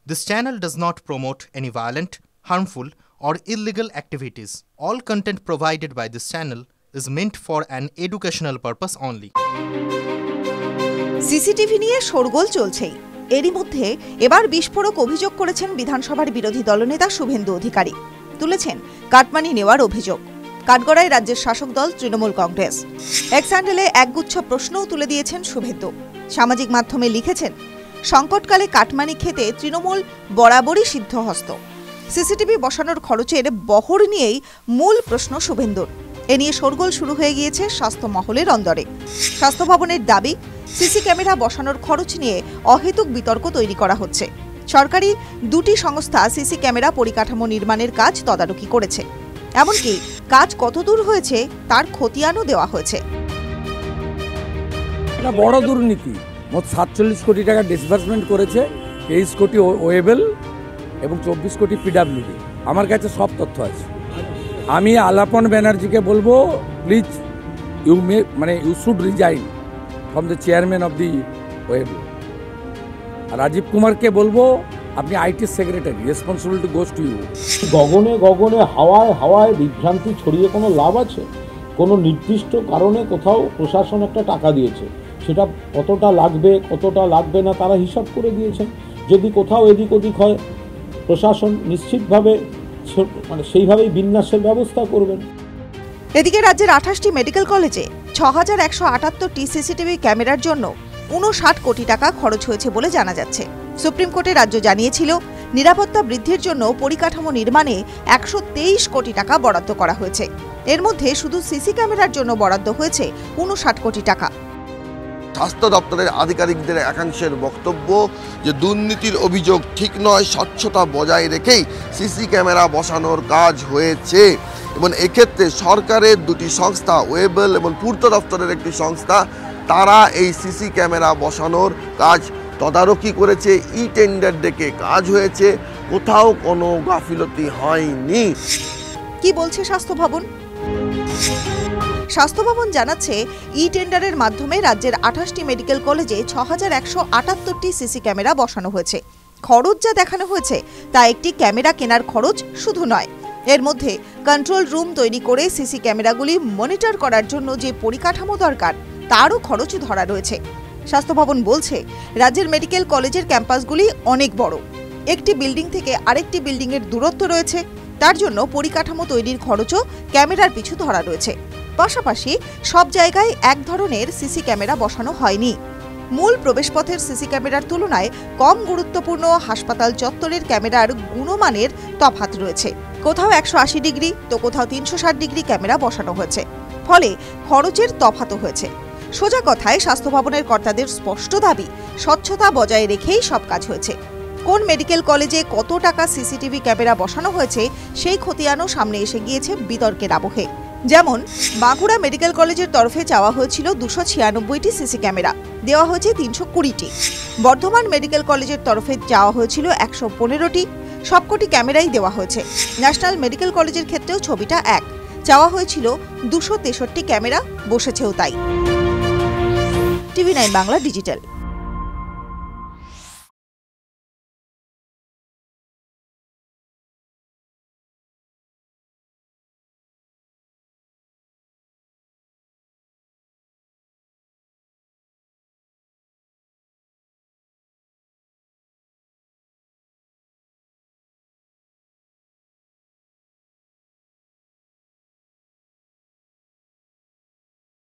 This channel does not promote any violent, harmful, or illegal activities. All content provided by this channel is meant for an educational purpose only. CCTV নিয়ে শোরগোল চলছেই। এরই মধ্যে এবার বিস্ফোরক অভিযোগ করেছেন বিধানসভার বিরোধী দলনেতা শুভেন্দু অধিকারী। তুলেছেন কাটমানি নেওয়ার অভিযোগ। কাঠগড়ায় রাজ্যের শাসক দল তৃণমূল কংগ্রেস। এক্স হ্যান্ডেলে একগুচ্ছ প্রশ্নও তুলে দিয়েছেন শুভেন্দু। সামাজিক মাধ্যমে লিখেছেন, সংকটকালে কাটমানি খেতে তৃণমূল বরাবরই সিদ্ধহস্ত। সিসিটিভি বসানোর খরচের বহর নিয়েই মূল প্রশ্ন শুভেন্দুর। এ নিয়ে শোরগোল শুরু হয়ে গিয়েছে স্বাস্থ্য মহলের অন্দরে। স্বাস্থ্য ভবনের দাবি, সিসি ক্যামেরা বসানোর খরচ নিয়ে অহেতুক বিতর্ক তৈরি করা হচ্ছে। সরকারি দুটি সংস্থা সিসি ক্যামেরা পরিকাঠামো নির্মাণের কাজ তদারকি করেছে। এমনকি কাজ কতদূর হয়েছে তার খতিয়ানও দেওয়া হয়েছে। এটা বড় দুর্নীতি। মোট 47 কোটি টাকা ডিসবার্সমেন্ট করেছে, 23 কোটি ওয়েবেল এবং 24 কোটি পিডাব্লিউডি। আমার কাছে সব তথ্য আছে। আমি আলাপন ব্যানার্জিকে বলবো, please you should resign from the chairman of the Webel. আর রাজীব কুমারকে বলবো, আপনি IT secretary, responsibility goes to you. গগনে গগনে হাওয়ায় হাওয়ায় বিভ্রান্তি ছড়িয়ে কোনো লাভ আছে? কোনো নির্দিষ্ট কারণে কোথাও প্রশাসন একটা টাকা দিয়েছে, সেটা কতটা লাগবে কতটা লাগবে না তারা হিসাব করে দিয়েছেন। যদি কোথাও এদিক ওদিক হয়, প্রশাসন নিশ্চিতভাবে সেইভাবেই বিন্যাসের ব্যবস্থা করবেন। এদিকে রাজ্যের 28টি মেডিকেল কলেজে 6178টি সিসিটিভি ক্যামেরার জন্য 59 কোটি টাকা খরচ হয়েছে বলে জানা যাচ্ছে। সুপ্রিম কোর্টে রাজ্য জানিয়েছিল, নিরাপত্তা বৃদ্ধির জন্য পরিকাঠামো নির্মাণে 123 কোটি টাকা বরাদ্দ করা হয়েছে। এর মধ্যে শুধু সিসি ক্যামেরার জন্য বরাদ্দ হয়েছে 59 কোটি টাকা। স্বাস্থ্য দপ্তরের আধিকারিকদের একাংশের বক্তব্য যে দুর্নীতির অভিযোগ ঠিক নয়, স্বচ্ছতা বজায় রেখেই সিসি ক্যামেরা বসানোর কাজ হয়েছে। এবং এক্ষেত্রে সরকারের দুটি সংস্থা, ওয়েবেল এবং পূর্ত দপ্তরের একটি সংস্থা, তারা এই সিসি ক্যামেরা বসানোর কাজ তদারকি করেছে। ই টেন্ডার ডেকে কাজ হয়েছে, কোথাও কোনো গাফিলতি হয়নি। কি বলছে স্বাস্থ্য ভবন? স্বাস্থ্য ভবন জানাচ্ছে, ই টেন্ডারের মাধ্যমে রাজ্যের 28টি মেডিকেল কলেজে 6178টি সিসি ক্যামেরা বসানো হয়েছে। খরচ যা দেখানো হয়েছে তা একটি ক্যামেরা কেনার খরচ শুধু নয়, এর মধ্যে কন্ট্রোল রুম তৈরি করে সিসি ক্যামেরাগুলি মনিটর করার জন্য যে পরিকাঠামো দরকার তারও খরচ ধরা রয়েছে। স্বাস্থ্য ভবন বলছে, রাজ্যের মেডিকেল কলেজের ক্যাম্পাসগুলি অনেক বড়। একটি বিল্ডিং থেকে আরেকটি বিল্ডিংয়ের দূরত্ব রয়েছে, তার জন্য পরিকাঠামো তৈরির খরচও ক্যামেরার পিছু ধরা রয়েছে। পাশাপাশি সব জায়গায় এক ধরনের সিসি ক্যামেরা বসানো হয়নি। মূল প্রবেশপথের সিসি ক্যামেরার তুলনায় কম গুরুত্বপূর্ণ হাসপাতাল চত্বরের ক্যামেরার গুণমানের তফাৎ রয়েছে। কোথাও 180 ডিগ্রি তো কোথাও 360 ডিগ্রি ক্যামেরা বসানো হয়েছে, ফলে খরচের তফাৎও হয়েছে। সোজা কথায় স্বাস্থ্য ভবনের কর্তাদের স্পষ্ট দাবি, স্বচ্ছতা বজায় রেখেই সব কাজ হয়েছে। কোন মেডিকেল কলেজে কত টাকা সিসিটিভি ক্যামেরা বসানো হয়েছে সেই খতিয়ানও সামনে এসে গিয়েছে বিতর্কের আবহে। যেমন বাঁকুড়া মেডিকেল কলেজের তরফে চাওয়া হয়েছিল 296টি সিসি ক্যামেরা, দেওয়া হয়েছে 320টি। বর্ধমান মেডিকেল কলেজের তরফে চাওয়া হয়েছিল 115টি, সবকটি ক্যামেরাই দেওয়া হয়েছে। ন্যাশনাল মেডিকেল কলেজের ক্ষেত্রেও ছবিটা এক, চাওয়া হয়েছিল 263 ক্যামেরা, বসেছেও তাই। টিভি9 বাংলা ডিজিটাল।